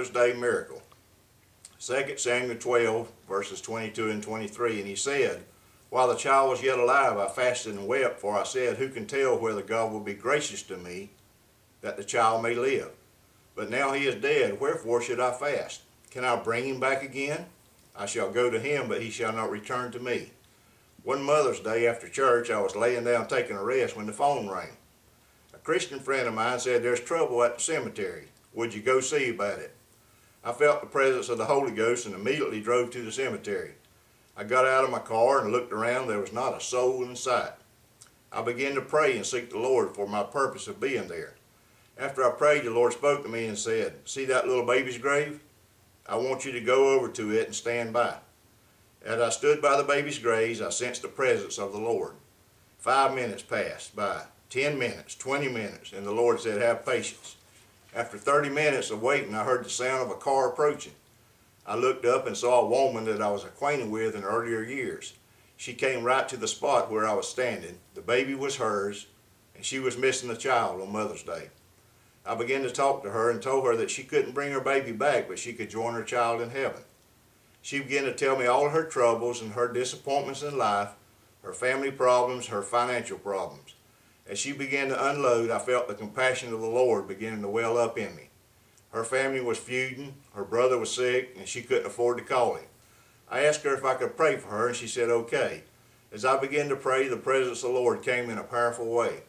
Mother's Day miracle. 2 Samuel 12, verses 22 and 23, and he said, "While the child was yet alive, I fasted and wept, for I said, who can tell whether God will be gracious to me, that the child may live? But now he is dead, wherefore should I fast? Can I bring him back again? I shall go to him, but he shall not return to me." One Mother's Day after church, I was laying down taking a rest when the phone rang. A Christian friend of mine said, "There's trouble at the cemetery. Would you go see about it?" I felt the presence of the Holy Ghost and immediately drove to the cemetery. I got out of my car and looked around. There was not a soul in sight. I began to pray and seek the Lord for my purpose of being there. After I prayed, the Lord spoke to me and said, "See that little baby's grave? I want you to go over to it and stand by." As I stood by the baby's grave, I sensed the presence of the Lord. 5 minutes passed by, 10 minutes, 20 minutes, and the Lord said, "Have patience." After 30 minutes of waiting, I heard the sound of a car approaching. I looked up and saw a woman that I was acquainted with in earlier years. She came right to the spot where I was standing. The baby was hers, and she was missing the child on Mother's Day. I began to talk to her and told her that she couldn't bring her baby back, but she could join her child in heaven. She began to tell me all of her troubles and her disappointments in life, her family problems, her financial problems. As she began to unload, I felt the compassion of the Lord beginning to well up in me. Her family was feuding, her brother was sick, and she couldn't afford to call him. I asked her if I could pray for her, and she said okay. As I began to pray, the presence of the Lord came in a powerful way.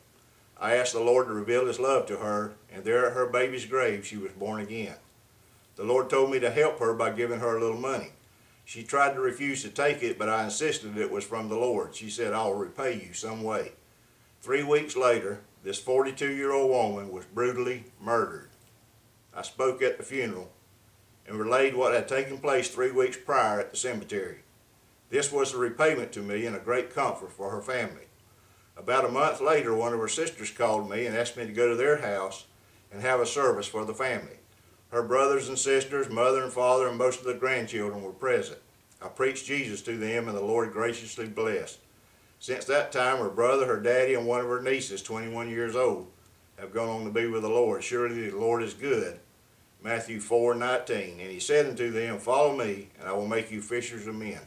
I asked the Lord to reveal His love to her, and there at her baby's grave she was born again. The Lord told me to help her by giving her a little money. She tried to refuse to take it, but I insisted it was from the Lord. She said, "I'll repay you some way." 3 weeks later, this 42-year-old woman was brutally murdered. I spoke at the funeral and relayed what had taken place 3 weeks prior at the cemetery. This was a repayment to me and a great comfort for her family. About a month later, one of her sisters called me and asked me to go to their house and have a service for the family. Her brothers and sisters, mother and father, and most of the grandchildren were present. I preached Jesus to them, and the Lord graciously blessed. Since that time, her brother, her daddy, and one of her nieces, 21 years old, have gone on to be with the Lord. Surely the Lord is good. Matthew 4:19. And he said unto them, "Follow me, and I will make you fishers of men."